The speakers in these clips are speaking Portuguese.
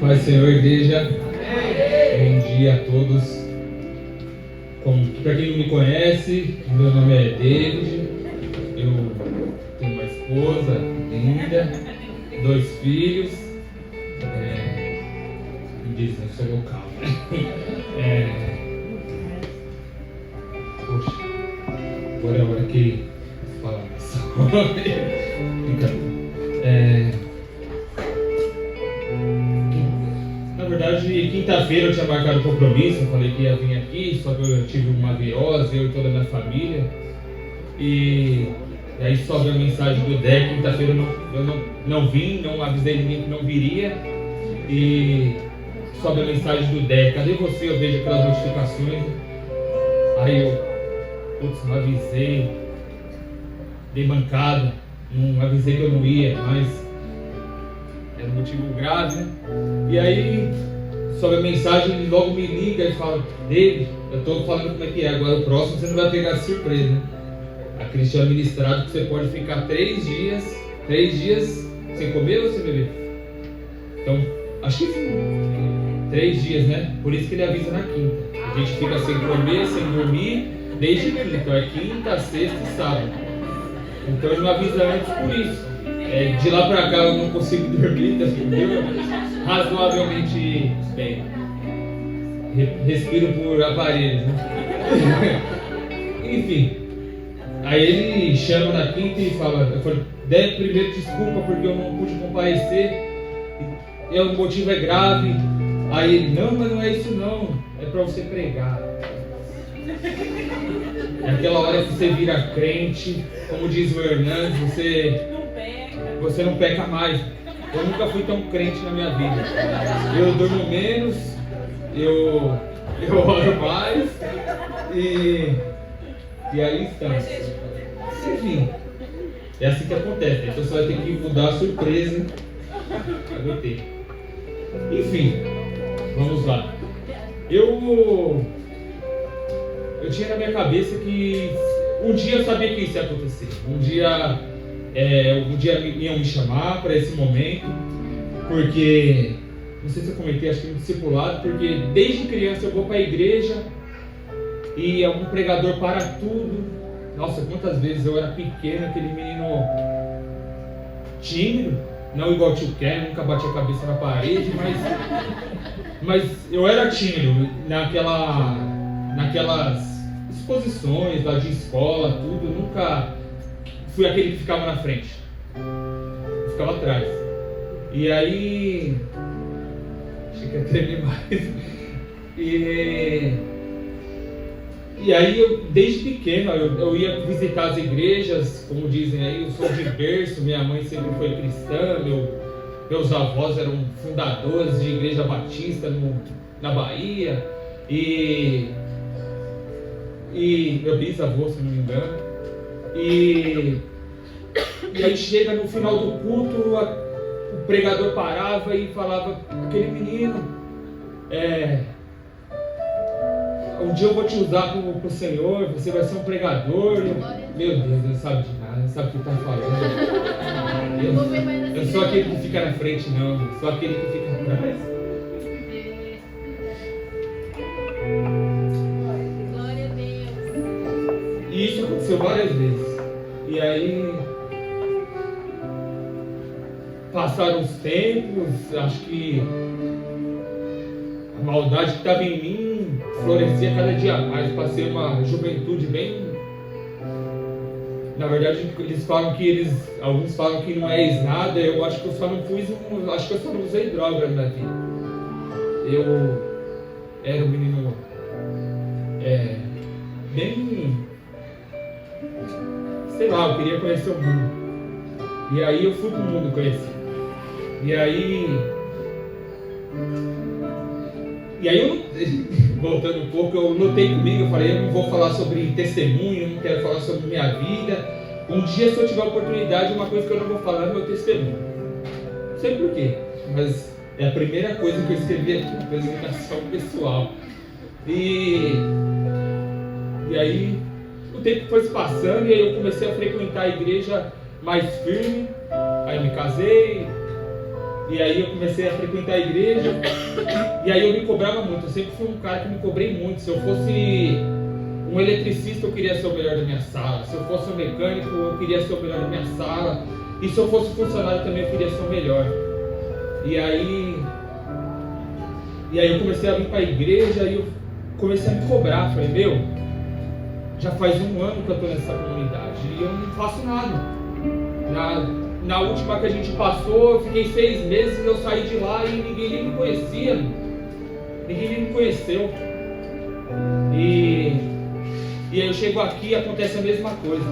Pai, Senhor, igreja, bom dia a todos. Para quem não me conhece, meu nome é David, eu tenho uma esposa linda, 2 filhos, me dizem, eu sou local, né? Poxa, agora é a hora que fala sobre. Na verdade, quinta-feira eu tinha marcado compromisso, eu falei que ia vir aqui, só que eu tive uma virose, eu e toda a minha família. E aí sobe a mensagem do Dé, quinta-feira eu não vim, não avisei ninguém que não viria. E sobe a mensagem do Dé, cadê você? Eu vejo aquelas notificações. Aí eu, não avisei, dei bancada, não avisei que eu não ia, mas era um motivo grave, né? E aí sobe a mensagem, ele logo me liga e fala: David, eu estou falando como é que é, agora o próximo você não vai pegar surpresa, né? A Cristian tinha ministrado que você pode ficar 3 dias sem comer ou sem beber. Então, acho que 3 dias, né? Por isso que ele avisa na quinta. A gente fica sem comer, sem dormir, desde quinta. Então é quinta, sexta e sábado. Então ele não avisa antes por isso. De lá pra cá eu não consigo dormir, razoavelmente bem. Respiro por aparelhos, né? Enfim. Aí ele chama na quinta e fala, eu falei, Dé, primeiro desculpa porque eu não pude comparecer, o motivo é grave. Aí ele, não, mas não é isso não, é para você pregar. É aquela hora que você vira crente, como diz o Hernandes, você não peca mais. Eu nunca fui tão crente na minha vida. Eu durmo menos, eu oro mais e aí estamos. Enfim, é assim que acontece. Então você vai ter que mudar a surpresa. Aguentei. Enfim, vamos lá. Eu tinha na minha cabeça que um dia eu sabia que isso ia acontecer. Um dia iam me chamar para esse momento, porque não sei se eu comentei, acho que no discipulado, porque desde criança eu vou para a igreja e é um pregador para tudo. Nossa, quantas vezes eu era pequeno, aquele menino tímido, não igual o tio Ken, nunca bati a cabeça na parede, mas eu era tímido naquelas exposições lá de escola, tudo. Eu nunca fui aquele que ficava na frente, eu ficava atrás. E aí achei que ia tremer mais. E aí eu, desde pequeno, eu ia visitar as igrejas, como dizem aí, eu sou de berço, minha mãe sempre foi cristã, meus avós eram fundadores de igreja batista na Bahia, e meu bisavô, se não me engano. E aí chega no final do culto, o pregador parava e falava, aquele menino, um dia eu vou te usar pro Senhor, você vai ser um pregador. Meu Deus, não sabe de nada, não sabe o que está falando. Eu sou aquele que fica na frente, não, eu sou aquele que fica atrás. Glória a Deus. E isso aconteceu várias vezes. E aí passaram os tempos, acho que a maldade que estava em mim florescia cada dia mais. Passei uma juventude bem... Na verdade, alguns falam que não é nada. Eu acho que eu só não usei droga na vida. Eu era um menino bem... sei lá, eu queria conhecer o mundo. E aí eu fui pro mundo conhecer. E aí eu, voltando um pouco, eu notei comigo, eu falei, eu não vou falar sobre testemunho, eu não quero falar sobre minha vida. Um dia, se eu tiver oportunidade, uma coisa que eu não vou falar é meu testemunho. Não sei porquê, mas é a primeira coisa que eu escrevi aqui, apresentação pessoal. E aí o tempo foi se passando e aí eu comecei a frequentar a igreja mais firme. Aí eu me casei, E aí eu comecei a frequentar a igreja. E aí eu me cobrava muito. Eu sempre fui um cara que me cobrei muito. Se eu fosse um eletricista, eu queria ser o melhor da minha sala. Se eu fosse um mecânico, eu queria ser o melhor da minha sala. E se eu fosse funcionário também, eu queria ser o melhor. E aí eu comecei a vir para a igreja e eu comecei a me cobrar. Falei, meu, já faz um ano que eu estou nessa comunidade e eu não faço nada. Na última que a gente passou, eu fiquei 6 meses e eu saí de lá e ninguém nem me conhecia. Ninguém nem me conheceu. E aí eu chego aqui e acontece a mesma coisa.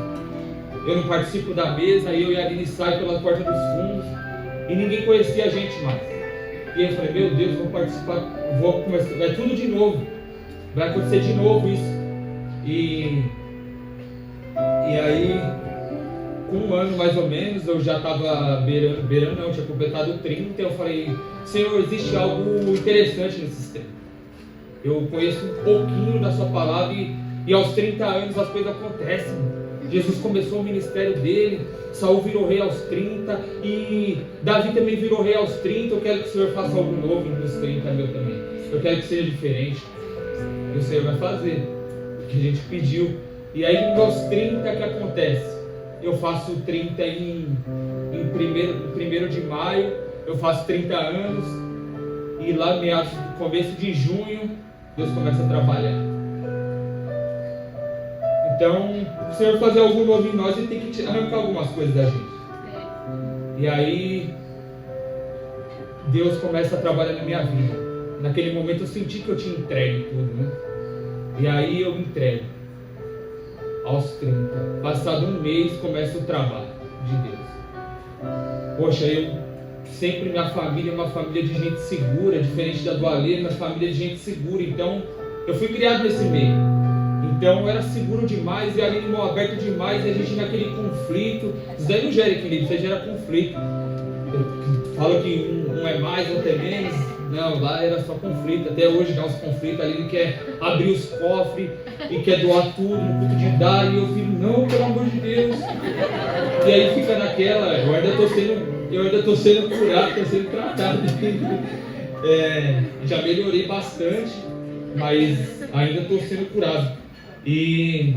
Eu não participo da mesa, eu e a Aline saem pela porta dos fundos e ninguém conhecia a gente mais. E aí eu falei, meu Deus, vou participar, vou começar, vai tudo de novo. Vai acontecer de novo isso. E aí, com um ano mais ou menos, eu já estava beirando não, eu tinha completado 30, eu falei, Senhor, existe algo interessante nesse sistema. Eu conheço um pouquinho da sua palavra e aos 30 anos as coisas acontecem. Jesus começou o ministério dele, Saul virou rei aos 30 e Davi também virou rei aos 30. Eu quero que o Senhor faça algo novo nos 30 meu também. Eu quero que seja diferente. E o Senhor vai fazer o que a gente pediu. E aí nos 30 que acontece? Eu faço 30 em 1º de maio, eu faço 30 anos e lá no começo de junho Deus começa a trabalhar. Então, o Senhor fazer algo novo em nós, Ele tem que arrancar algumas coisas da gente. E aí, Deus começa a trabalhar na minha vida. Naquele momento eu senti que eu tinha entregue tudo, né? E aí eu entrego. Aos 30. Passado um mês, começa o trabalho de Deus. Poxa, minha família é uma família de gente segura, diferente da do Alê, minha família é de gente segura. Então, eu fui criado nesse meio. Então eu era seguro demais e ali no mão aberto demais, e a gente naquele conflito. Isso daí não gera equilíbrio, isso aí gera conflito. Fala que um é mais, outro é menos. Não, lá era só conflito. Até hoje dá uns conflitos ali, ele quer abrir os cofres e quer doar tudo no culto de dar. E eu fico, não, pelo amor de Deus. E aí fica naquela, eu ainda estou sendo curado, estou sendo tratado. Já melhorei bastante, mas ainda estou sendo curado. E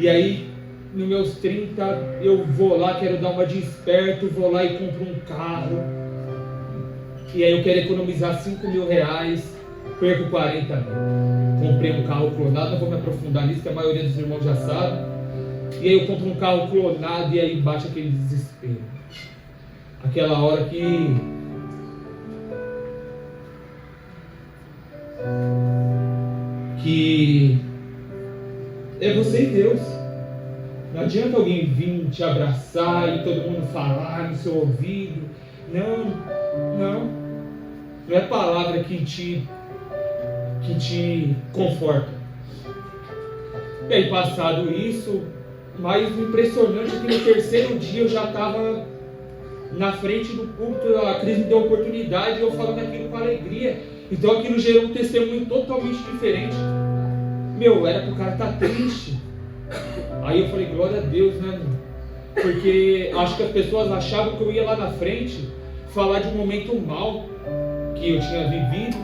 aí, nos meus 30, eu vou lá, quero dar uma de esperto, vou lá e compro um carro. E aí eu quero economizar 5 mil reais, perco 40 mil. Comprei um carro clonado, não vou me aprofundar nisso, que a maioria dos irmãos já sabe. E aí eu compro um carro clonado e aí bate aquele desespero. Aquela hora que é você e Deus. Não adianta alguém vir te abraçar e todo mundo falar no seu ouvido. Não é palavra que te conforta. E aí, passado isso, mais impressionante é que no 3º dia eu já estava na frente do culto, a Cris me deu a oportunidade e eu falando aquilo com alegria. Então aquilo gerou um testemunho totalmente diferente. Era pro cara estar triste. Aí eu falei, glória a Deus, né? Porque acho que as pessoas achavam que eu ia lá na frente falar de um momento mal que eu tinha vivido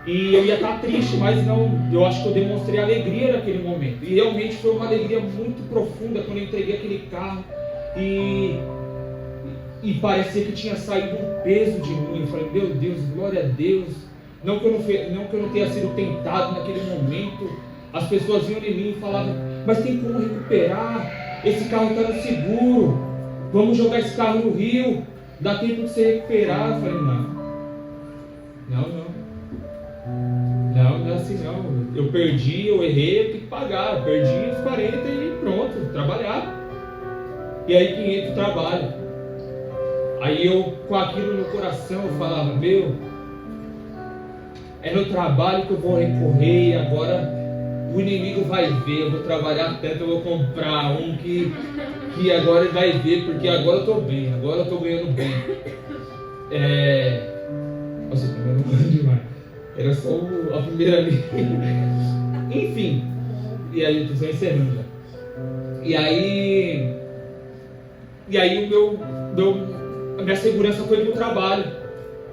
e eu ia estar triste, mas não, eu acho que eu demonstrei alegria naquele momento. E realmente foi uma alegria muito profunda quando eu entreguei aquele carro e parecia que tinha saído um peso de mim. Eu falei, meu Deus, glória a Deus. Não que eu não tenha sido tentado naquele momento. As pessoas vinham em mim e falavam, mas tem como recuperar? Esse carro está no seguro. Vamos jogar esse carro no rio. Dá tempo de você recuperar. Eu falei, não é assim não. Eu perdi, eu errei, eu tenho que pagar. Eu perdi os 40 e pronto, trabalhar. E aí 500 trabalho. Aí eu, com aquilo no coração, eu falava, é no trabalho que eu vou recorrer e agora o inimigo vai ver, eu vou trabalhar tanto, eu vou comprar um que agora ele vai ver, porque agora eu estou bem, agora eu estou ganhando bem. Nossa, eu estou ganhando demais. Era só a primeira ali. Enfim, e aí eu estou encerrando já. E aí o meu a minha segurança foi para o trabalho.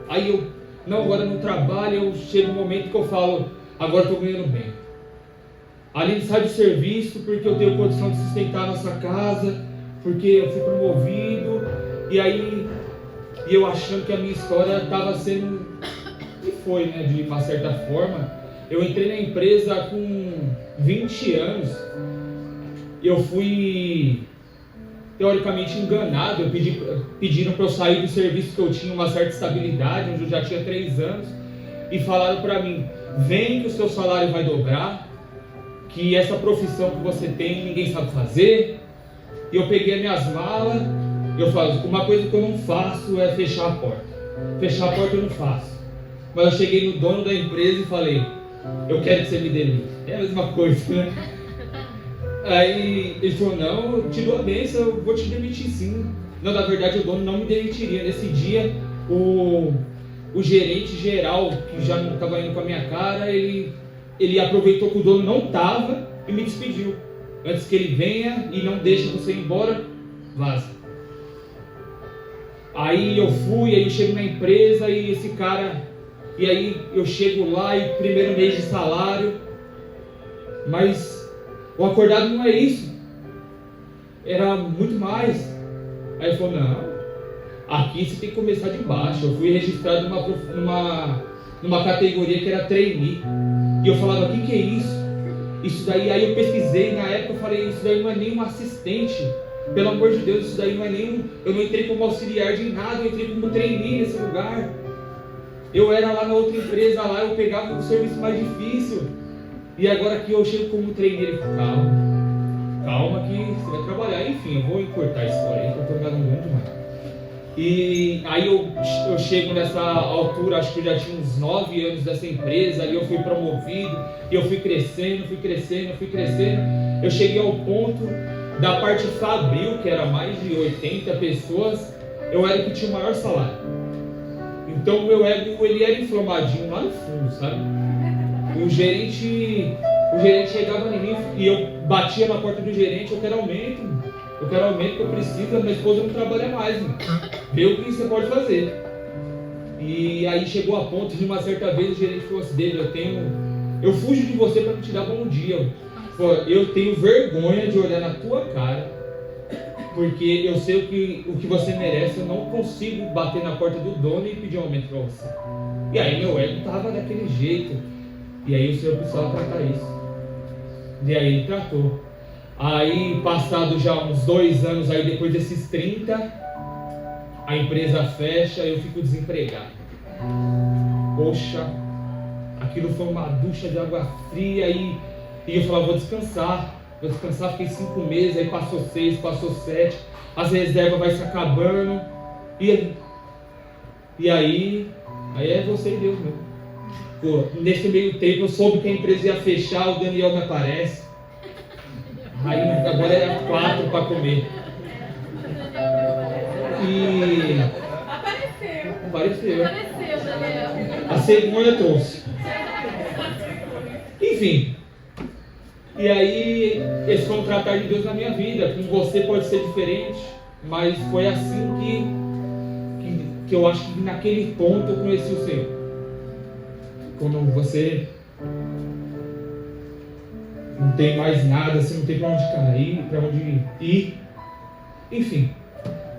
Aí eu, não, agora no trabalho, eu chego um momento que eu falo, agora estou ganhando bem. Ali sai do serviço porque eu tenho condição de sustentar a nossa casa, porque eu fui promovido, e aí eu achando que a minha história estava sendo, e foi, né, de uma certa forma. Eu entrei na empresa com 20 anos, eu fui teoricamente enganado, pediram para eu sair do serviço que eu tinha uma certa estabilidade, onde eu já tinha 3 anos, e falaram para mim, vem que o seu salário vai dobrar, que essa profissão que você tem ninguém sabe fazer. E eu peguei as minhas malas, eu falo, uma coisa que eu não faço é fechar a porta. Fechar a porta eu não faço. Mas eu cheguei no dono da empresa e falei, eu quero que você me demita. É a mesma coisa, né? Aí ele falou, não, eu te dou a benção, eu vou te demitir sim. Não, na verdade o dono não me demitiria. Nesse dia, o gerente geral, que já não estava indo com a minha cara, ele aproveitou que o dono não estava e me despediu. Antes que ele venha e não deixe você ir embora, vaza. Aí eu fui, aí eu chego na empresa e esse cara... E aí eu chego lá e primeiro mês de salário, mas o acordado não é isso, era muito mais. Aí ele falou, não, aqui você tem que começar de baixo. Eu fui registrado numa categoria que era trainee, e eu falava, o que é isso? Isso daí, aí eu pesquisei, na época eu falei, isso daí não é nem um assistente, pelo amor de Deus, isso daí não é nem eu não entrei como auxiliar de nada, eu entrei como trainee nesse lugar. Eu era lá na outra empresa, lá eu pegava um serviço mais difícil. E agora aqui eu chego como trainee. Ele falou, calma que você vai trabalhar. Enfim, eu vou encurtar a história aí, que eu estou enganando demais. E aí eu chego nessa altura, acho que eu já tinha uns 9 anos dessa empresa, ali eu fui promovido, e eu fui crescendo. Eu cheguei ao ponto da parte fabril, que era mais de 80 pessoas, eu era o que tinha o maior salário. Então o meu ego, ele era inflamadinho lá no fundo, sabe? O gerente chegava em mim e eu batia na porta do gerente, eu quero aumento que eu preciso, minha esposa não trabalha mais, mano. Vê o que você pode fazer. E aí chegou a ponto de uma certa vez o gerente falou assim, David, eu fujo de você para não te dar bom dia. Eu tenho vergonha de olhar na tua cara, porque eu sei o que você merece, eu não consigo bater na porta do dono e pedir um aumento para você. E aí meu ego estava daquele jeito. E aí o senhor precisava tratar isso. E aí ele tratou. Aí passado já uns 2 anos, aí depois desses 30, a empresa fecha e eu fico desempregado. Poxa, aquilo foi uma ducha de água fria e eu falava, vou descansar, fiquei 5 meses, aí passou 6, passou 7, as reservas vai se acabando, e aí é você e Deus mesmo. Pô, nesse meio tempo eu soube que a empresa ia fechar, o Daniel me aparece, aí agora era 4 para comer. E apareceu, Daniel. A segunda trouxe. Enfim. E aí, esse foi um tratar de Deus na minha vida. Com você pode ser diferente, mas foi assim que eu acho que naquele ponto eu conheci o Senhor. Quando você não tem mais nada, você não tem para onde cair, para onde ir. Enfim,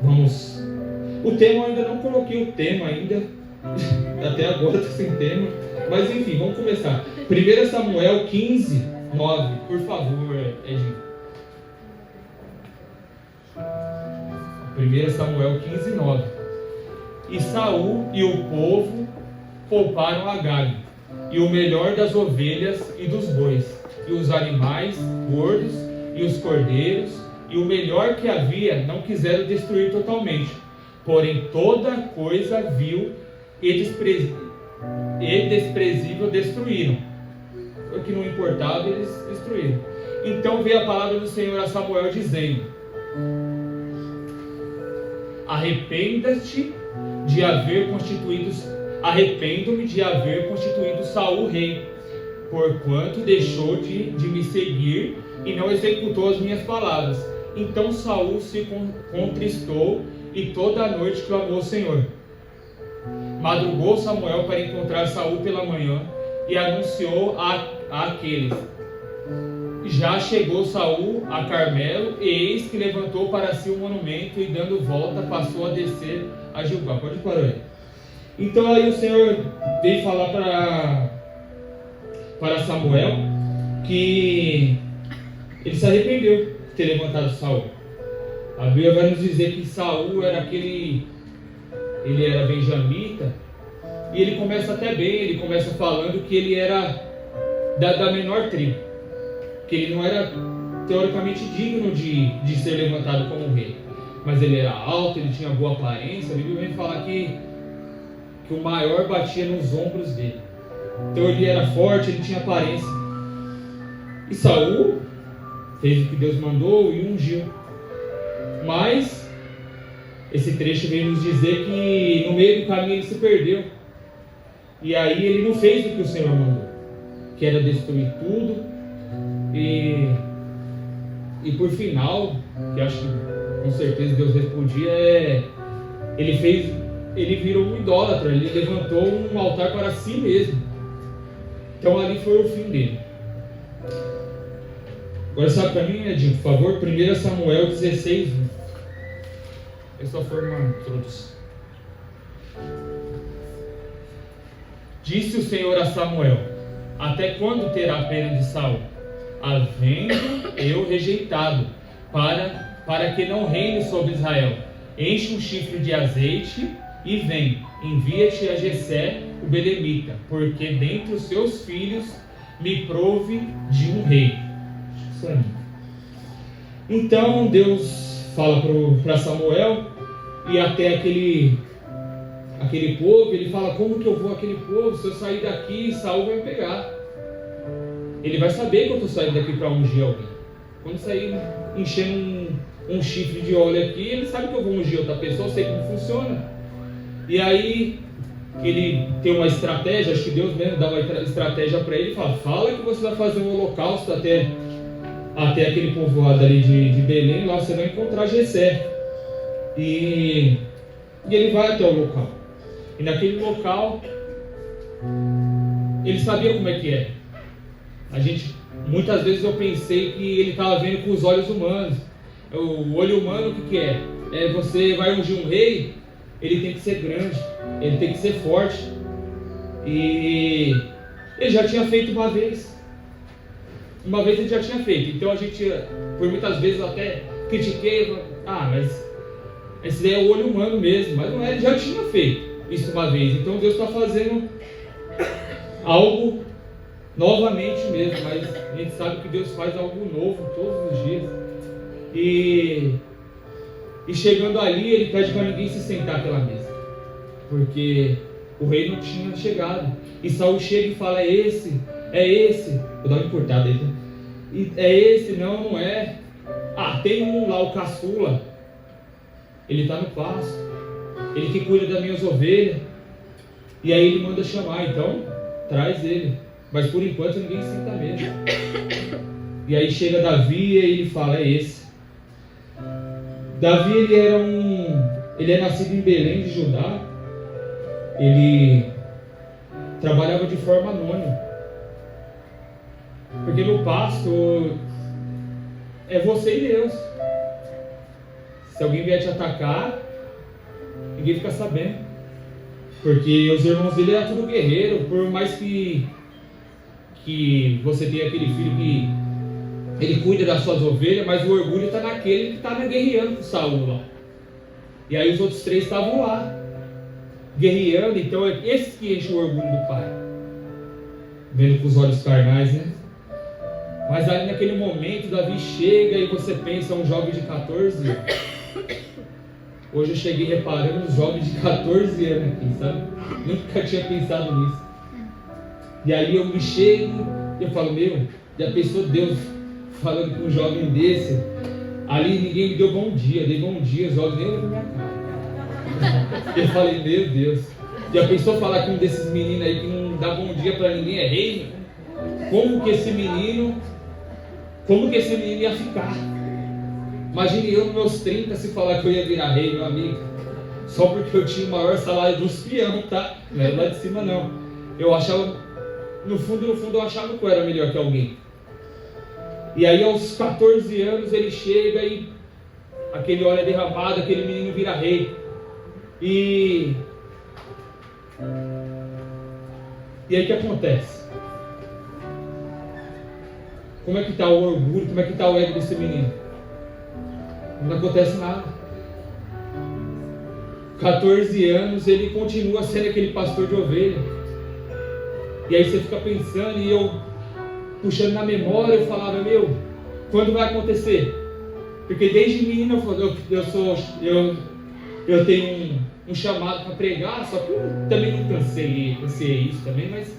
vamos. O tema eu ainda não coloquei o tema ainda. Até agora estou sem tema. Mas enfim, vamos começar. 1 Samuel 15, 9, por favor, Edinho. 1 Samuel 15, 9. E Saul e o povo pouparam Agag, e o melhor das ovelhas e dos bois, e os animais gordos, e os cordeiros, e o melhor que havia não quiseram destruir totalmente. Porém toda coisa vil e desprezível destruíram. O que não importava, eles destruíram. Então veio a palavra do Senhor a Samuel dizendo: arrependo-me de haver constituído Saul rei, porquanto deixou de me seguir e não executou as minhas palavras. Então Saul se contristou e toda a noite clamou ao Senhor. Madrugou Samuel para encontrar Saul pela manhã e anunciou a aqueles: já chegou Saul a Carmelo, e eis que levantou para si um monumento, e dando volta passou a descer a Gilgal. Pode parar aí. Então aí o Senhor veio falar para Samuel que ele se arrependeu de ter levantado Saul. A Bíblia vai nos dizer que Saul era ele era benjamita, e ele começa até bem, ele começa falando que ele era da menor tribo, que ele não era teoricamente digno de ser levantado como rei, mas ele era alto, ele tinha boa aparência. A Bíblia vem falar que o maior batia nos ombros dele, então ele era forte, ele tinha aparência. E Saul fez o que Deus mandou e ungiu. Mas esse trecho vem nos dizer que no meio do caminho ele se perdeu, e aí ele não fez o que o Senhor mandou, que era destruir tudo. E por final, que acho que com certeza Deus respondia, ele virou um idólatra, ele levantou um altar para si mesmo. Então ali foi o fim dele. Agora sabe para mim, Edinho, por favor, 1 Samuel 16, 1. É só uma introdução. Disse o Senhor a Samuel: até quando terá pena de Saul, havendo eu rejeitado, para que não reine sobre Israel? Enche um chifre de azeite e vem, envia-te a Jessé o belemita, porque dentre os seus filhos me prove de um rei. Então Deus fala para Samuel, e até aquele povo, ele fala: como que eu vou àquele povo? Se eu sair daqui, Saul vai me pegar. Ele vai saber que eu estou saindo daqui para ungir alguém. Quando sair enchendo um chifre de óleo aqui, ele sabe que eu vou ungir outra pessoa, eu sei como funciona. E aí ele tem uma estratégia, acho que Deus mesmo dá uma estratégia para ele, fala que você vai fazer um holocausto até aquele povoado ali de Belém, lá você vai encontrar Jessé. E ele vai até o local. E naquele local, ele sabia como é que é. Muitas vezes eu pensei que ele estava vendo com os olhos humanos. O olho humano, o que é? Você vai ungir um rei, ele tem que ser grande, ele tem que ser forte. E ele já tinha feito uma vez. Uma vez ele já tinha feito. Então a gente, por muitas vezes eu até critiquei, mas esse daí é o olho humano mesmo. Mas não é, ele já tinha feito isso uma vez. Então Deus está fazendo algo novamente mesmo. Mas a gente sabe que Deus faz algo novo todos os dias. E chegando ali, ele pede para ninguém se sentar àquela mesa, porque o rei não tinha chegado. E Saul chega e fala: é esse. Vou dar uma encurtada aí, tá? É esse? Não é. Tem um lá, o caçula. Ele está no pasto, ele que cuida das minhas ovelhas. E aí ele manda chamar: então traz ele. Mas por enquanto ninguém senta mesmo. E aí chega Davi e ele fala: é esse. Davi, ele é nascido em Belém de Judá. Ele trabalhava de forma anônima, porque no pasto é você e Deus. Se alguém vier te atacar, ninguém fica sabendo, porque os irmãos dele eram tudo guerreiro. Por mais que você tenha aquele filho que ele cuida das suas ovelhas, mas o orgulho está naquele que está guerreando com Saul lá. E aí os outros 3 estavam lá guerreando. Então é esse que enche o orgulho do pai, vendo com os olhos carnais, né? Mas aí naquele momento Davi chega e você pensa: um jovem de 14 anos. Hoje eu cheguei reparando um jovem de 14 anos aqui, sabe? Nunca tinha pensado nisso. E aí eu me chego e eu falo: já pensou Deus falando com um jovem desse? Ali ninguém me deu bom dia, dei bom dia, os olhos nem olham pra minha cara. Eu falei: meu Deus, já pensou falar com um desses meninos aí que não dá bom dia pra ninguém, é rei? Como que esse menino ia ficar? Imagine eu nos meus 30 se falar que eu ia virar rei, meu amigo. só porque eu tinha o maior salário dos peão, tá? Não era lá de cima não. Eu achava, no fundo eu achava que eu era melhor que alguém. E aí aos 14 anos ele chega e aquele óleo é derramado, aquele menino vira rei. E aí o que acontece? Como é que está o orgulho, como é que está o ego desse menino? Não acontece nada. 14 anos ele continua sendo aquele pastor de ovelha. E aí você fica pensando, e eu puxando na memória, eu falava, quando vai acontecer? Porque desde menino eu tenho um chamado para pregar, só que eu também não cansei isso também, mas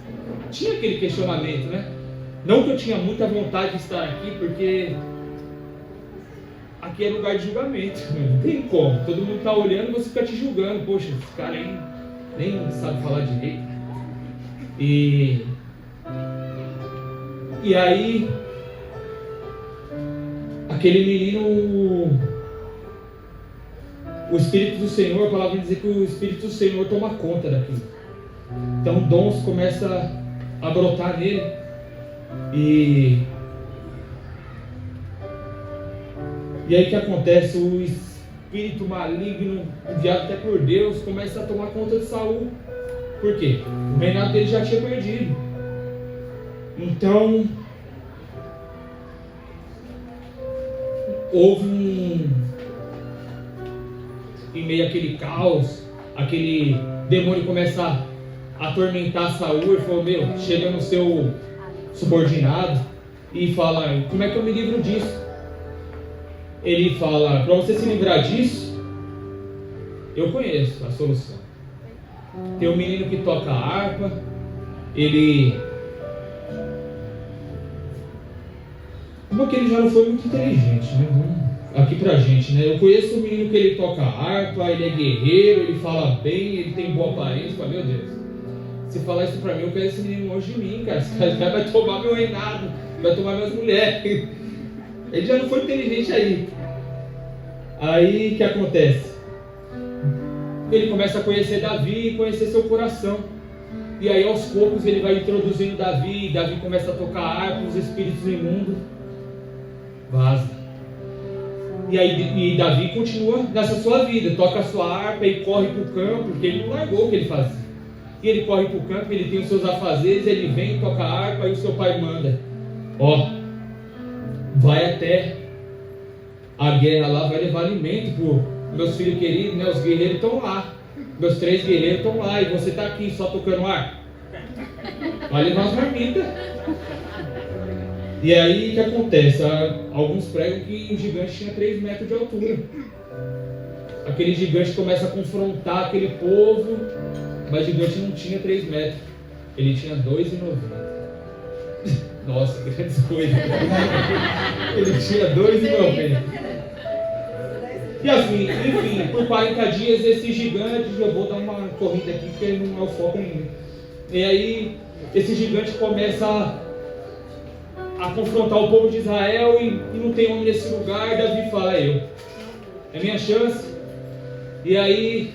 tinha aquele questionamento, né? Não que eu tinha muita vontade de estar aqui, porque aqui é lugar de julgamento, não tem como. Todo mundo está olhando e você fica te julgando. Poxa, esse cara aí nem sabe falar direito. E aí, aquele menino, o Espírito do Senhor, a palavra diz que o Espírito do Senhor toma conta daquilo. Então dons começam a brotar nele. E aí o que acontece? O espírito maligno, enviado até por Deus, começa a tomar conta de Saul. Por quê? O reinado dele já tinha perdido. Então houve em meio àquele caos, aquele demônio começa a atormentar Saul. Ele falou, chega no seu subordinado e fala, como é que eu me livro disso? Ele fala, para você se livrar disso, eu conheço a solução. Tem um menino que toca harpa, como que ele já não foi muito inteligente, né? Aqui pra gente, né? Eu conheço um menino que ele toca harpa, ele é guerreiro, ele fala bem, ele tem boa aparência. Meu Deus, se falar isso pra mim, eu quero esse menino longe de mim, cara. Esse cara vai tomar meu reinado, vai tomar minhas mulheres. Ele já não foi inteligente aí. Aí o que acontece? Ele começa a conhecer Davi e conhecer seu coração. E aí aos poucos ele vai introduzindo Davi. E Davi começa a tocar harpa, os espíritos imundos vaza. E Davi continua nessa sua vida, toca a sua harpa e corre para o campo, porque ele não largou o que ele fazia. E ele corre para o campo, ele tem os seus afazeres, ele vem, toca a harpa e o seu pai manda, vai até a guerra lá, vai levar alimento para meus filhos queridos, né? Os guerreiros estão lá, meus 3 guerreiros estão lá, e você está aqui só tocando harpa, vai levar as marmitas. E aí o que acontece? Alguns pregam que o gigante tinha 3 metros de altura. Aquele gigante começa a confrontar aquele povo, mas o gigante não tinha 3 metros, ele tinha 2,90. Nossa, que grandes coisas. Ele tinha 2,90. E assim, enfim, por 40 dias esse gigante, eu vou dar uma corrida aqui porque não é o foco ainda. E aí esse gigante começa a confrontar o povo de Israel e não tem homem nesse lugar. Davi fala, é minha chance. E aí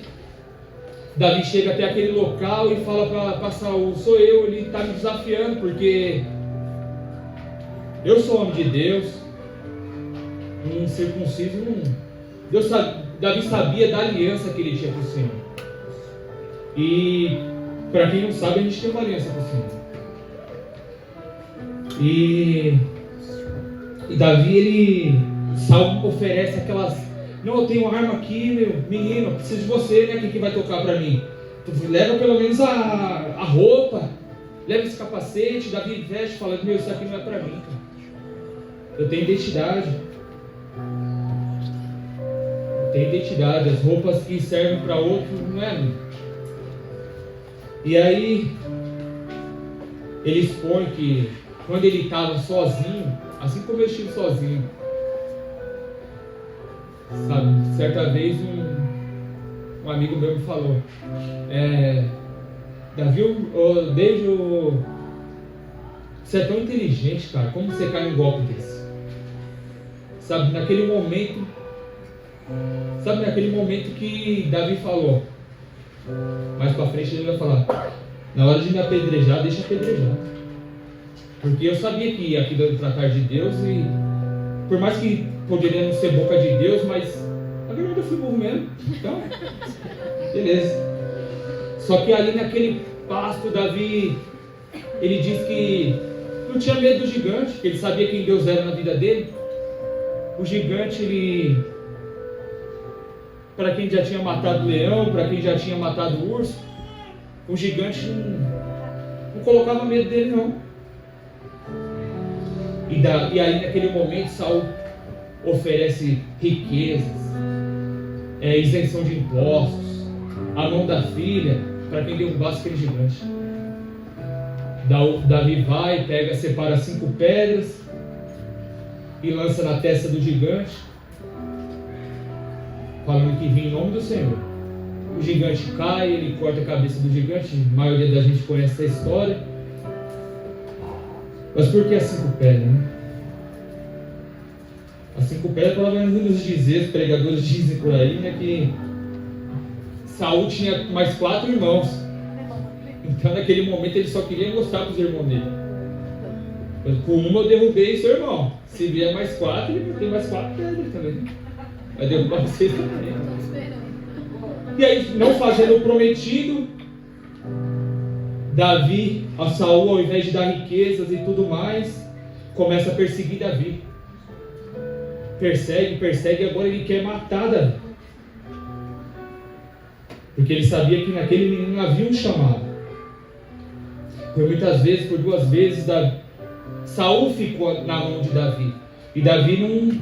Davi chega até aquele local e fala para Saul, sou eu, ele está me desafiando porque eu sou homem de Deus, um circunciso Davi sabia da aliança que ele tinha com o Senhor. E para quem não sabe, a gente tem uma aliança com o Senhor. E Davi, Saul oferece aquelas, não, eu tenho uma arma aqui, menino, eu preciso de você, né? Quem que vai tocar para mim? Tu leva pelo menos a roupa, leva esse capacete. Davi veste e fala, isso aqui não é para mim, cara. Eu tenho identidade. As roupas que servem para outro não é minha. E aí ele expõe que quando ele estava sozinho, assim como eu estive sozinho, sabe, certa vez um amigo meu me falou, Davi, você é tão inteligente, cara, como você cai num golpe desse? Sabe, naquele momento Sabe, naquele momento que Davi falou, mais pra frente ele vai falar, na hora de me apedrejar, deixa apedrejar. Porque eu sabia que aquilo era tratar de Deus e por mais que poderia não ser boca de Deus, mas na verdade eu fui burro mesmo. Então, beleza. Só que ali naquele pasto, Davi, ele disse que não tinha medo do gigante, que ele sabia quem Deus era na vida dele. O gigante, ele, para quem já tinha matado o leão, para quem já tinha matado o urso, o gigante não colocava medo dele não. E aí naquele momento Saul oferece riquezas, isenção de impostos, a mão da filha, para quem derrubasse aquele gigante. Davi vai, separa 5 pedras e lança na testa do gigante, falando que vinha em nome do Senhor. O gigante cai, ele corta a cabeça do gigante, a maioria da gente conhece essa história. Mas por que as 5 pedras, né? As 5 pedras, pelo menos nos dizer, os pregadores dizem por aí, né, que Saul tinha mais 4 irmãos. Então naquele momento ele só queria mostrar para os irmãos dele. Com uma eu derrubei seu irmão. Se vier mais 4, ele tem mais 4 pedras também. Vai derrubar vocês também. E aí, não fazendo o prometido, Davi, a Saul, ao invés de dar riquezas e tudo mais, começa a perseguir Davi. Persegue, agora ele quer matar Davi. Porque ele sabia que naquele menino havia um chamado. Por muitas vezes, por 2 vezes, Saul ficou na mão de Davi. E Davi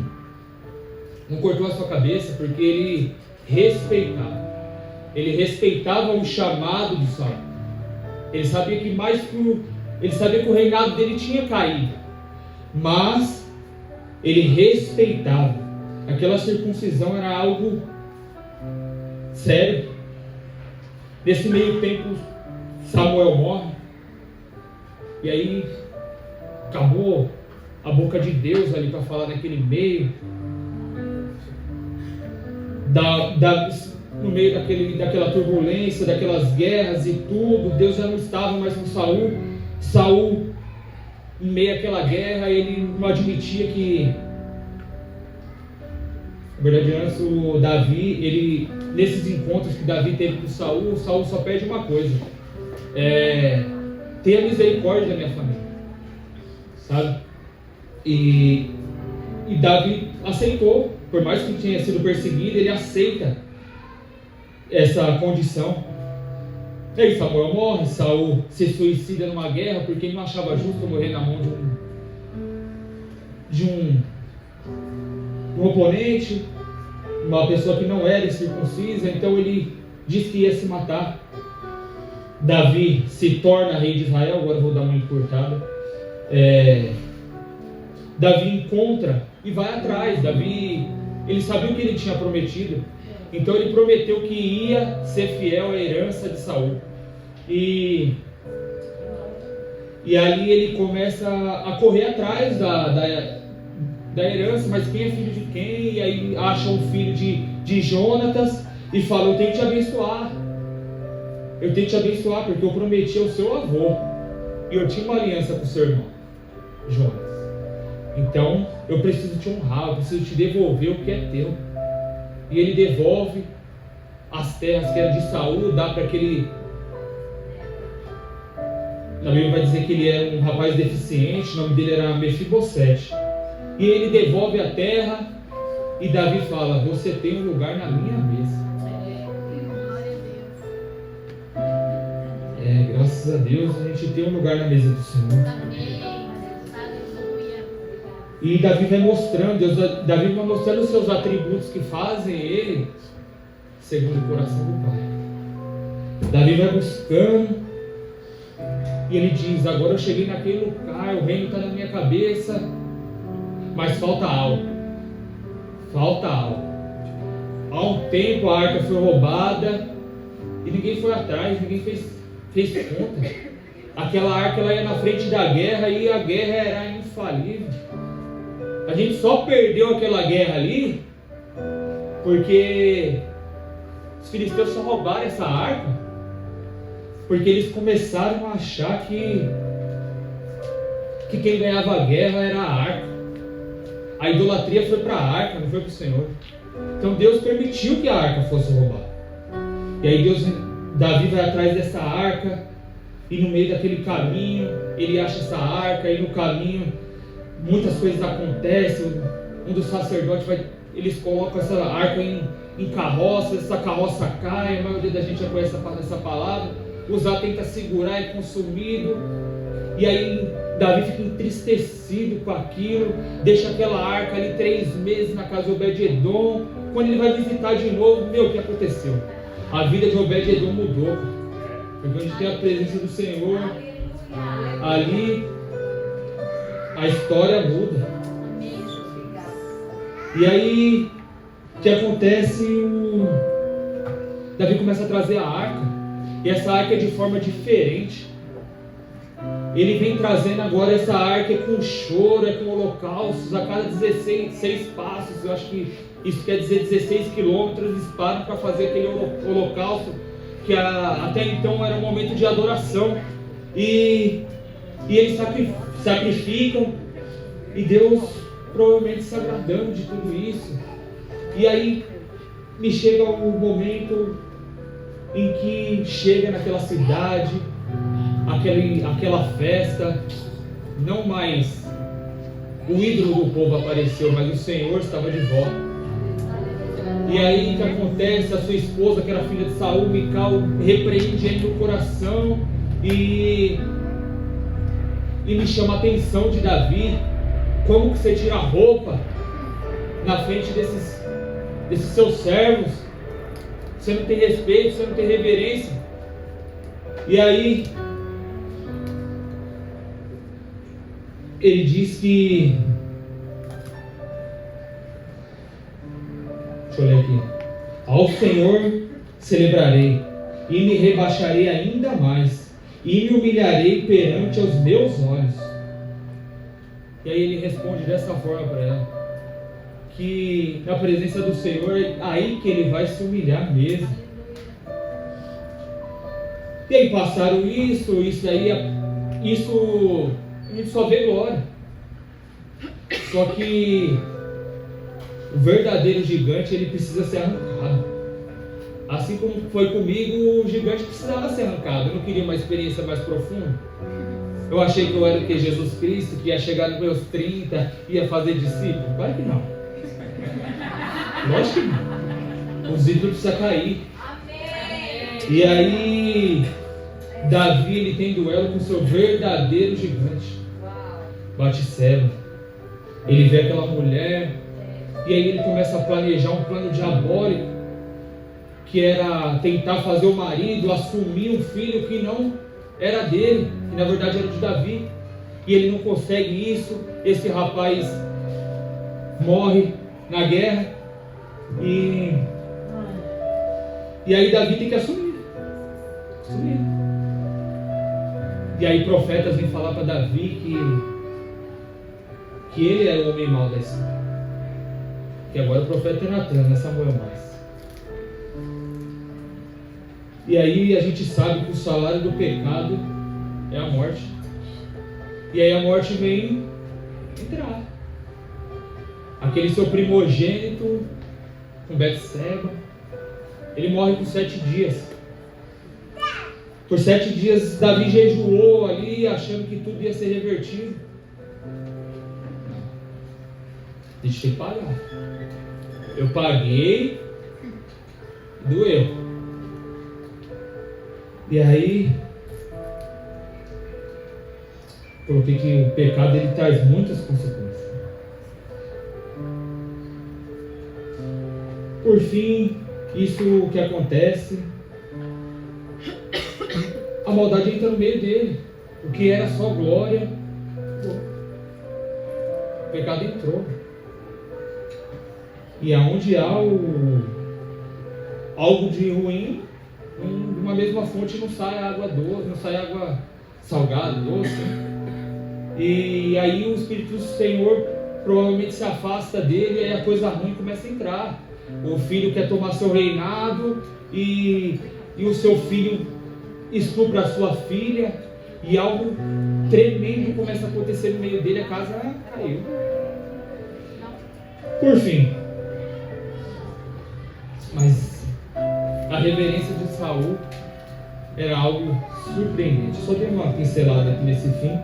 não cortou a sua cabeça, porque ele respeitava. Ele respeitava o chamado de Saul. Ele sabia que ele sabia que o reinado dele tinha caído, mas ele respeitava. Aquela circuncisão era algo sério. Nesse meio tempo, Samuel morre, e aí acabou a boca de Deus ali para falar naquele meio. No meio daquela turbulência, daquelas guerras e tudo, Deus já não estava mais com Saul. Saul, em meio àquela guerra, ele não admitia que, na verdade, antes o Davi, nesses encontros que Davi teve com Saul só pede uma coisa: tenha misericórdia da minha família, sabe? E Davi aceitou, por mais que tenha sido perseguido, ele aceita essa condição. E aí Samuel morre, Saul se suicida numa guerra porque ele não achava justo morrer na mão de um oponente, uma pessoa que não era circuncisa. Então ele disse que ia se matar. Davi se torna rei de Israel. Agora eu vou dar uma encurtada. Davi encontra e vai atrás. Davi, ele sabia o que ele tinha prometido. Então ele prometeu que ia ser fiel à herança de Saul. E ali ele começa a correr atrás da herança, mas quem é filho de quem? E aí acha um filho de Jonatas e fala: eu tenho que te abençoar. Eu tenho que te abençoar porque eu prometi ao seu avô. E eu tinha uma aliança com o seu irmão, Jonas. Então eu preciso te honrar, eu preciso te devolver o que é teu. E ele devolve as terras que eram de Saul, dá para aquele... Na Bíblia vai dizer que ele era um rapaz deficiente, o nome dele era Mefibosete. E ele devolve a terra e Davi fala: você tem um lugar na minha mesa. Graças a Deus a gente tem um lugar na mesa do Senhor. E Davi vai mostrando, Davi vai mostrando os seus atributos que fazem ele segundo o coração do Pai. Davi vai buscando e ele diz: agora eu cheguei naquele lugar, o reino está na minha cabeça, mas falta algo. Falta algo. Há um tempo a arca foi roubada e ninguém foi atrás, ninguém fez conta. Aquela arca ela ia na frente da guerra e a guerra era infalível. A gente só perdeu aquela guerra ali Porque os filisteus só roubaram essa arca porque eles começaram a achar que quem ganhava a guerra era a arca. A idolatria foi para a arca, não foi para o Senhor. Então Deus permitiu que a arca fosse roubada. E aí Davi vai atrás dessa arca, e no meio daquele caminho ele acha essa arca, e no caminho muitas coisas acontecem. Um dos sacerdotes eles colocam essa arca em carroça, essa carroça cai, a maioria da gente já conhece essa palavra. Uzá tenta segurar, é consumido, e aí Davi fica entristecido com aquilo, deixa aquela arca ali 3 meses na casa de Obed-Edom. Quando ele vai visitar de novo, o que aconteceu? A vida de Obed-Edom mudou, porque onde tem a presença do Senhor, ali a história muda. E aí o que acontece? Davi começa a trazer a arca, e essa arca é de forma diferente. Ele vem trazendo agora essa arca com choro, com holocaustos, a cada 16 passos. Eu acho que isso quer dizer 16 quilômetros, eles param para fazer aquele holocausto, que até então era um momento de adoração. E eles sacrificam, e Deus provavelmente se agradando de tudo isso. E aí me chega o momento em que chega naquela cidade, aquela festa, não mais o ídolo do povo apareceu, mas o Senhor estava de volta. E aí o que acontece? A sua esposa, que era filha de Saul, Mical, repreende ele no coração e me chama a atenção de Davi. Como que você tira a roupa na frente desses seus servos? Você não tem respeito, você não tem reverência. E aí ele diz que, deixa eu ler aqui: ao Senhor celebrarei e me rebaixarei ainda mais, e me humilharei perante os meus olhos. E aí ele responde dessa forma para ela, que na presença do Senhor é aí que ele vai se humilhar mesmo. E aí passaram isso aí, isso a gente só vê glória. Só que o verdadeiro gigante, ele precisa ser arrancado. Assim como foi comigo, o gigante precisava ser arrancado. Eu não queria uma experiência mais profunda. Eu achei que eu era o que? Jesus Cristo, que ia chegar nos meus 30, ia fazer discípulo? Claro que não. Lógico que não. Os ídolos precisam cair. E aí Davi, ele tem duelo com o seu verdadeiro gigante, Batseba. Ele vê aquela mulher, e aí ele começa a planejar um plano diabólico, que era tentar fazer o marido assumir um filho que não era dele, que na verdade era de Davi. E ele não consegue isso. Esse rapaz morre na guerra, e aí Davi tem que assumir. E aí profetas vêm falar para Davi que ele era o homem mau da história. Que agora o profeta é Natan, não é Samuel mais. E aí a gente sabe que o salário do pecado é a morte. E aí a morte vem entrar. Aquele seu primogênito com Betseba, ele morre por 7 dias. Por 7 dias Davi jejuou ali, achando que tudo ia ser revertido. Deixei pagar. Eu paguei, doeu. E aí coloquei que o pecado, ele traz muitas consequências. Por fim, isso que acontece, a maldade entra no meio dele. O que era só glória, o pecado entrou. E aonde há algo de ruim, de uma mesma fonte não sai água doce, não sai água salgada, doce. E aí o Espírito do Senhor provavelmente se afasta dele, e aí a coisa ruim começa a entrar. o filho quer tomar seu reinado e o seu filho estupra a sua filha e algo tremendo começa a acontecer no meio dele, a casa caiu. Por fim, mas a reverência de Saul era algo surpreendente. Só dei uma pincelada aqui nesse fim.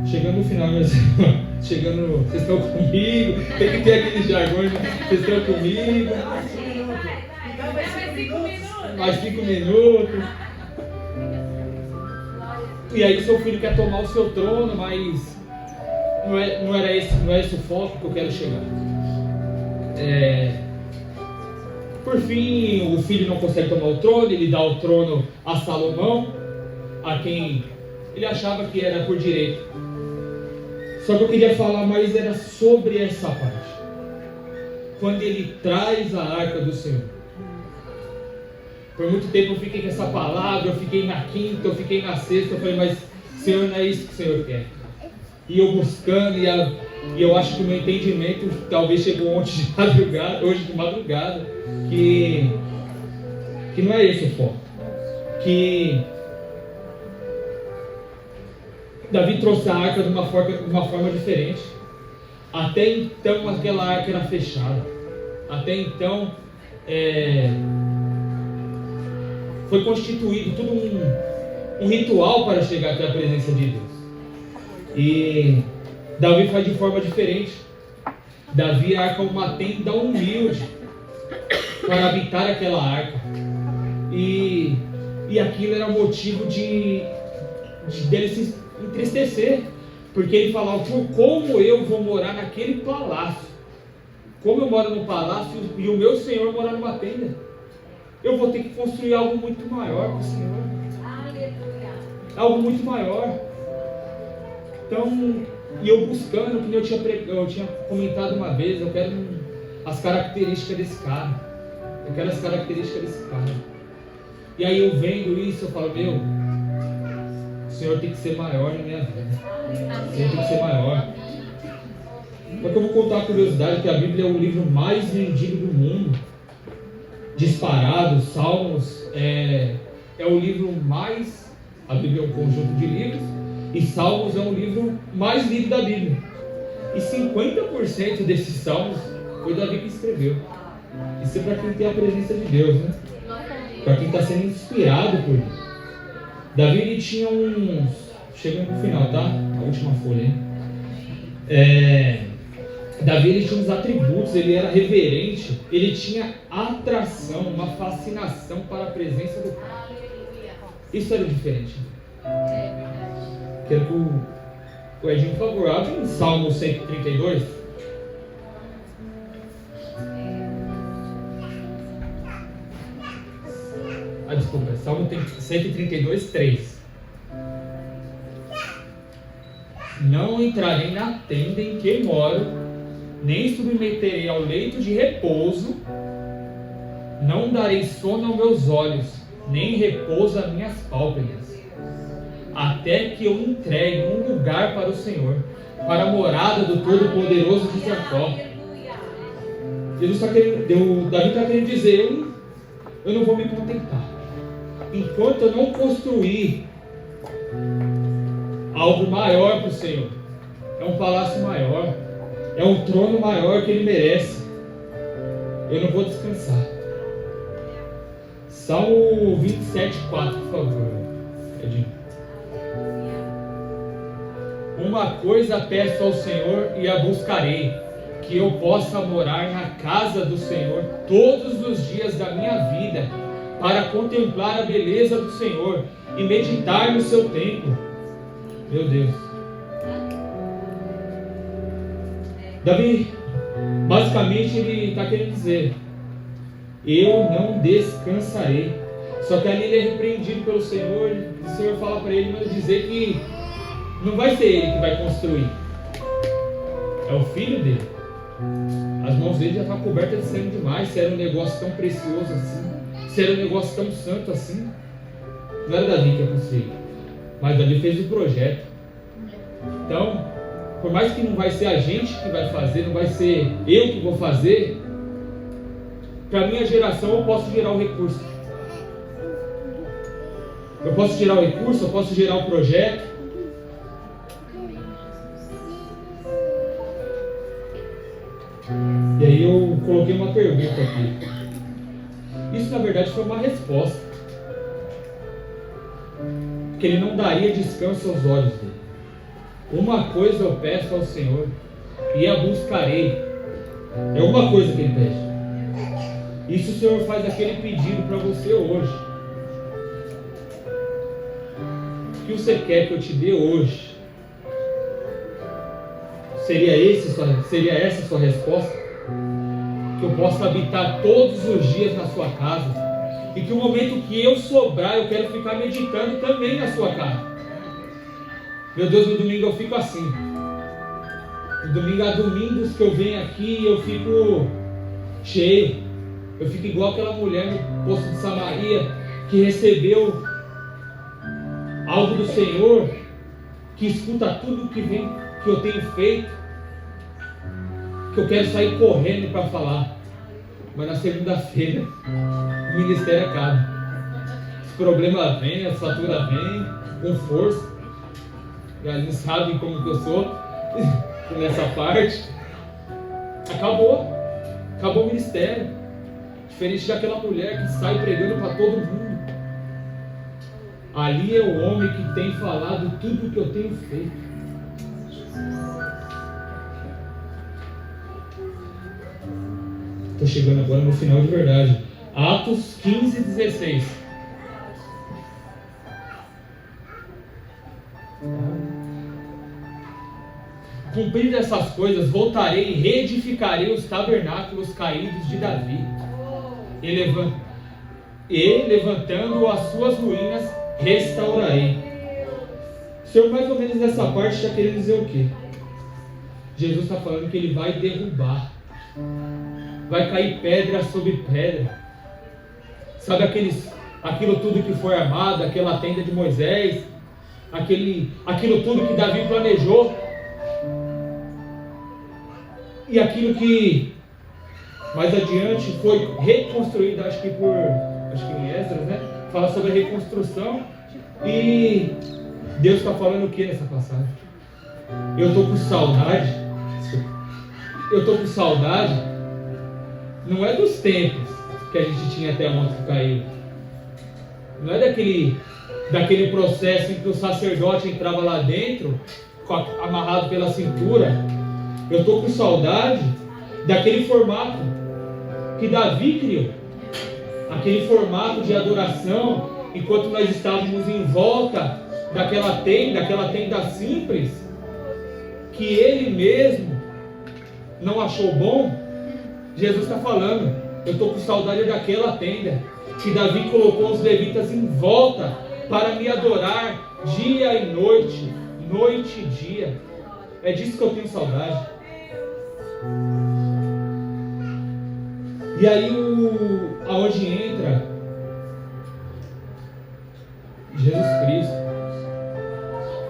Chegando no final, meus irmãos, vocês estão comigo? Tem que ter aquele jargão, vocês estão comigo? Mais 5 minutos. E aí seu filho quer tomar o seu trono, mas não é esse o foco que eu quero chegar. Por fim, o filho não consegue tomar o trono, ele dá o trono a Salomão, a quem ele achava que era por direito. Só que eu queria falar mais era sobre essa parte. Quando ele traz a arca do Senhor. Por muito tempo eu fiquei com essa palavra, eu fiquei na quinta, eu fiquei na sexta, eu falei, mas Senhor, não é isso que o Senhor quer. E eu buscando, e eu acho que o meu entendimento talvez chegou hoje de madrugada, que não é esse o foco. Que Davi trouxe a arca de uma forma diferente. Até então aquela arca era fechada. Até então foi constituído todo um ritual para chegar até a presença de Deus. E Davi faz de forma diferente. Davi arca uma tenda humilde para habitar aquela arca. E aquilo era motivo de dele se entristecer. Porque ele falava, como eu vou morar naquele palácio? Como eu moro no palácio e o meu Senhor mora numa tenda? Eu vou ter que construir algo muito maior para o Senhor. Aleluia. Algo muito maior. Então, e eu buscando, que eu tinha comentado uma vez, eu quero as características desse cara. Eu quero as características desse cara. E aí eu vendo isso, eu falo, meu, o Senhor tem que ser maior na minha vida. O Senhor tem que ser maior. Só que eu vou contar uma curiosidade, que a Bíblia é o livro mais vendido do mundo. Disparado, Salmos é o livro mais... A Bíblia é um conjunto de livros, e Salmos é um livro mais lido da Bíblia. E 50% desses Salmos foi Davi que escreveu. Isso é para quem tem a presença de Deus, né? Para quem está sendo inspirado por ele. Davi, ele tinha uns... Chegando no final, tá? A última folha, hein? Davi, ele tinha uns atributos, ele era reverente, ele tinha atração, uma fascinação para a presença do Pai. Isso era diferente. Quero que o Edinho, por favor, abre em Salmo 132. Desculpa, Salmo 132, 3. Não entrarei na tenda em que moro, nem submeterei ao leito de repouso, não darei sono aos meus olhos, nem repouso às minhas pálpebras, até que eu entregue um lugar para o Senhor, para a morada do Todo-Poderoso de Jacó. Davi está querendo dizer, eu não vou me contentar, enquanto eu não construir algo maior para o Senhor. É um palácio maior, é um trono maior que Ele merece. Eu não vou descansar. Salmo 27, 4, por favor, Edinho. Uma coisa peço ao Senhor e a buscarei, que eu possa morar na casa do Senhor todos os dias da minha vida, para contemplar a beleza do Senhor e meditar no seu templo. Meu Deus. Davi, basicamente, ele está querendo dizer, eu não descansarei. Só que ali ele é repreendido pelo Senhor, e o Senhor fala para ele, mas dizer que não vai ser ele que vai construir, é o filho dele. As mãos dele já estão cobertas de sangue demais. Se era um negócio tão precioso assim, se era um negócio tão santo assim, não era Davi que ia construir, mas Davi fez o projeto. Então, por mais que não vai ser a gente que vai fazer, não vai ser eu que vou fazer, para a minha geração eu posso gerar o recurso. Eu posso gerar o recurso, eu posso gerar o projeto. E aí eu coloquei uma pergunta aqui. Isso na verdade foi uma resposta. Que ele não daria descanso aos olhos dele. Uma coisa eu peço ao Senhor e a buscarei. É uma coisa que ele pede. Isso o Senhor faz aquele pedido para você hoje. O que você quer que eu te dê hoje? Seria essa a sua resposta? Que eu possa habitar todos os dias na sua casa. E que o momento que eu sobrar, eu quero ficar meditando também na sua casa. Meu Deus, no domingo eu fico assim. No domingo há domingos que eu venho aqui e eu fico cheio. Eu fico igual aquela mulher no poço de Samaria que recebeu algo do Senhor, que escuta tudo que eu tenho feito, que eu quero sair correndo para falar. Mas na segunda-feira o ministério acaba. Os problemas vêm, as faturas vêm com força. Eles sabem como que eu sou nessa parte. Acabou o ministério. Diferente daquela mulher que sai pregando para todo mundo. Ali é o homem que tem falado tudo o que eu tenho feito. Estou chegando agora no final de verdade. Atos 15, 16. Cumprindo essas coisas, voltarei e reedificarei os tabernáculos caídos de Davi. E levantando as suas ruínas, restaurarei. O Senhor, mais ou menos nessa parte, está querendo dizer o quê? Jesus está falando que Ele vai derrubar. Vai cair pedra sobre pedra. Sabe aquilo tudo que foi armado, aquela tenda de Moisés, aquilo tudo que Davi planejou, e aquilo que mais adiante foi reconstruído, acho que em Esdras, né? Fala sobre a reconstrução. E Deus está falando o que nessa passagem? Eu estou com saudade. Não é dos tempos que a gente tinha até ontem que caiu. Não é daquele processo em que o sacerdote entrava lá dentro, amarrado pela cintura. Eu estou com saudade daquele formato que Davi criou. Aquele formato de adoração, enquanto nós estávamos em volta daquela tenda simples, que ele mesmo não achou bom. Jesus está falando, eu estou com saudade daquela tenda que Davi colocou os levitas em volta para me adorar dia e noite, noite e dia. É disso que eu tenho saudade. E aí aonde entra Jesus Cristo,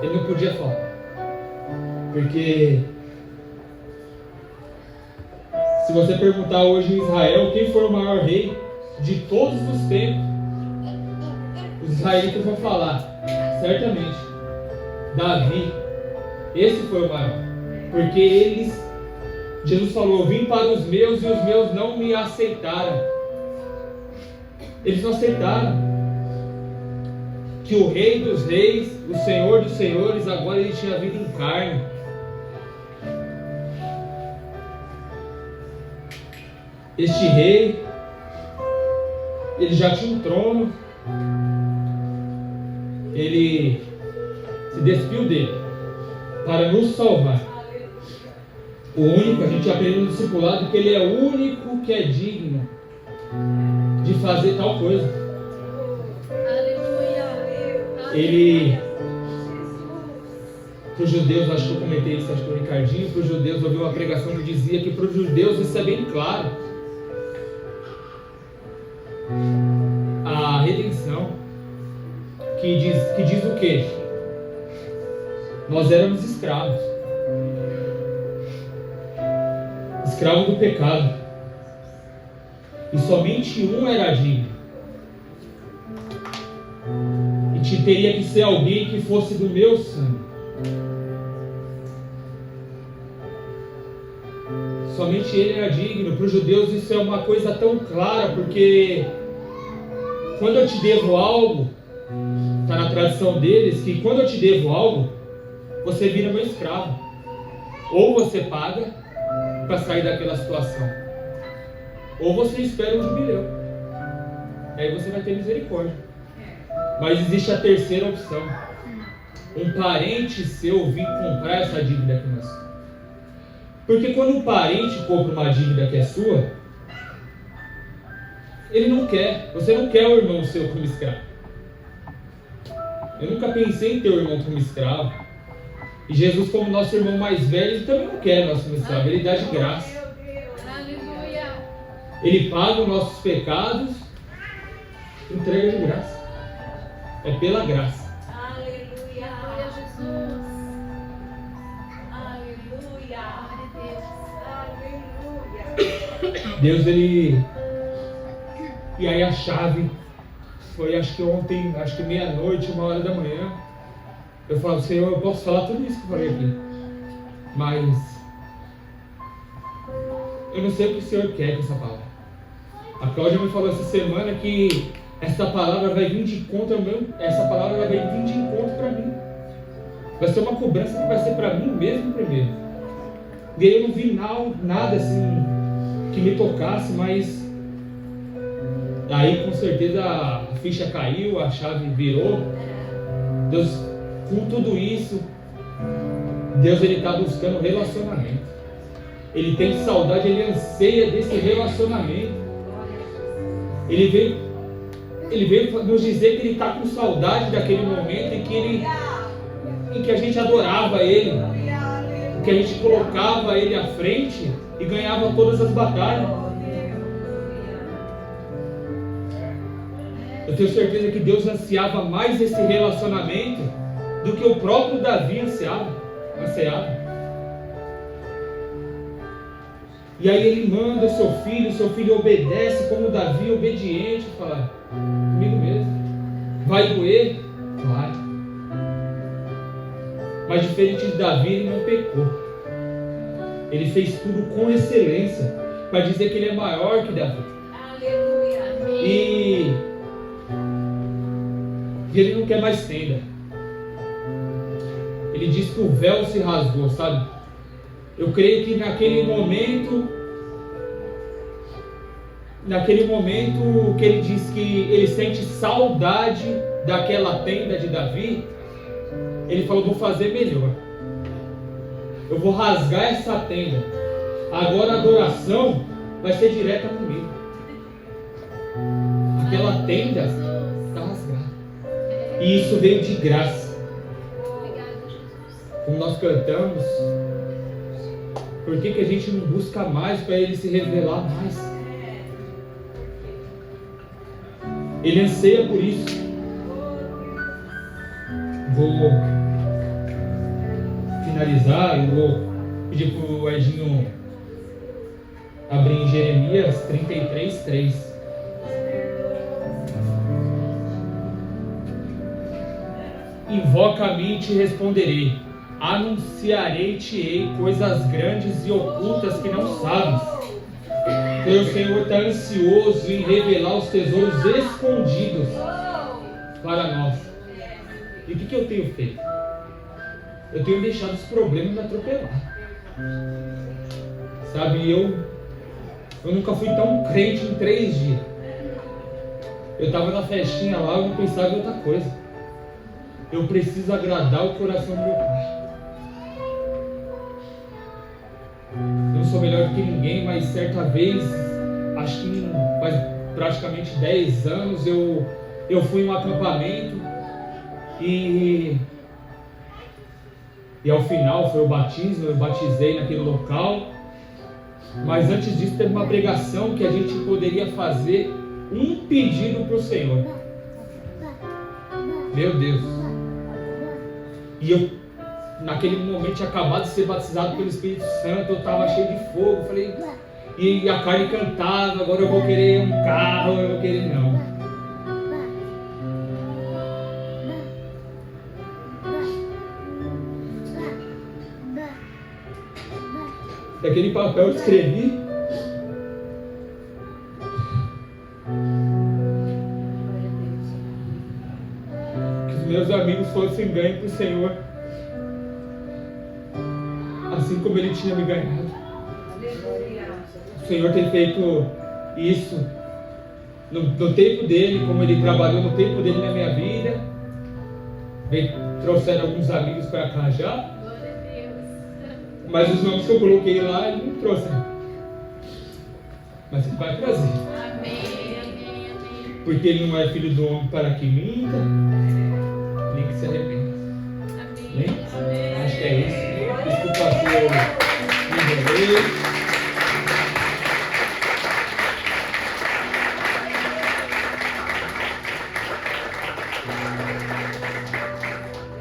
Ele não podia falar, porque se você perguntar hoje em Israel quem foi o maior rei de todos os tempos, os israelitas vão falar, certamente, Davi. Esse foi o maior, porque Jesus falou, eu vim para os meus e os meus não me aceitaram. Eles não aceitaram que o Rei dos Reis, o Senhor dos Senhores, agora ele tinha vindo em carne. Este rei, ele já tinha um trono, ele se despiu dele para nos salvar. O único, a gente aprende no discipulado que ele é o único que é digno de fazer tal coisa. Ele, para os judeus, acho que eu comentei isso, acho que o Ricardinho, para os judeus, ouviu uma pregação que dizia que para os judeus isso é bem claro. A redenção, que diz o quê? Nós éramos escravos. Escravo do pecado. E somente um era digno. E teria que ser alguém que fosse do meu sangue. Somente ele era digno. Para os judeus isso é uma coisa tão clara, porque quando eu te devo algo, está na tradição deles, que quando eu te devo algo, você vira meu escravo. Ou você paga para sair daquela situação, ou você espera um jubileu. Aí você vai ter misericórdia. Mas existe a terceira opção. Um parente seu vir comprar essa dívida que nós temos. Porque quando um parente compra uma dívida que é sua, ele não quer. Você não quer o irmão seu como escravo. Eu nunca pensei em ter o irmão como escravo. E Jesus, como nosso irmão mais velho, ele também não quer nós como escravo. Ele dá de graça. Aleluia. Ele paga os nossos pecados, entrega de graça. É pela graça. Aleluia. Glória a Jesus. Aleluia. Aleluia. Deus, ele... E aí a chave foi, acho que ontem, acho que meia-noite, 1h da manhã. Eu falo, Senhor, eu posso falar tudo isso que eu falei aqui, mas eu não sei o que o Senhor quer com essa palavra. A Cláudia me falou essa semana que essa palavra vai vir de encontro ao meu, essa palavra vai vir de encontro para mim. Vai ser uma cobrança que vai ser para mim mesmo primeiro. E aí eu não vi nada assim que me tocasse, mas aí com certeza a ficha caiu, a chave virou. Deus, com tudo isso, Deus ele está buscando relacionamento. Ele tem saudade, ele anseia desse relacionamento. Ele veio nos dizer que ele está com saudade daquele momento em que a gente adorava ele, em que a gente colocava ele à frente e ganhava todas as batalhas. Eu tenho certeza que Deus ansiava mais esse relacionamento do que o próprio Davi ansiava. E aí ele manda o seu filho obedece como Davi, obediente, fala, comigo mesmo. Vai doer? Vai. Mas diferente de Davi, ele não pecou. Ele fez tudo com excelência, para dizer que ele é maior que Davi. Aleluia. E ele não quer mais tenda. Ele diz que o véu se rasgou, sabe? Eu creio que naquele momento que ele diz que ele sente saudade daquela tenda de Davi, ele falou, vou fazer melhor. Eu vou rasgar essa tenda. Agora a adoração vai ser direta comigo. Aquela tenda está rasgada. E isso veio de graça. Como nós cantamos, por que a gente não busca mais para ele se revelar mais? Ele anseia por isso. Vou finalizar, eu vou pedir para o Edinho abrir em Jeremias 33:3. Invoca a mim e te responderei. Anunciarei-te-ei coisas grandes e ocultas que não sabes. O Senhor está ansioso em revelar os tesouros escondidos para nós. E o que eu tenho feito? Eu tenho deixado os problemas me atropelar. Sabe, eu nunca fui tão crente em 3 dias. Eu estava na festinha lá, eu não pensava em outra coisa. Eu preciso agradar o coração do meu Pai. Eu não sou melhor do que ninguém, mas certa vez, acho que faz praticamente 10 anos, eu fui em um acampamento e ao final foi o batismo, eu batizei naquele local. Mas antes disso teve uma pregação que a gente poderia fazer um pedido para o Senhor. Meu Deus. E eu, naquele momento, tinha acabado de ser batizado pelo Espírito Santo, eu estava cheio de fogo. Falei, e a carne cantava, agora eu vou querer um carro, eu vou querer não. Daquele papel eu escrevi que os meus amigos fossem ganhos para o Senhor, assim como Ele tinha me ganhado. O Senhor tem feito isso no tempo dele, como Ele trabalhou no tempo dele na minha vida. Trouxeram alguns amigos para cá já, mas os nomes que eu coloquei lá Ele não trouxe. Mas Ele vai trazer. Amém. Porque Ele não é filho do homem para que minta, nem que se arrependa. Amém. Acho que é isso. Desculpa se eu me enrolei.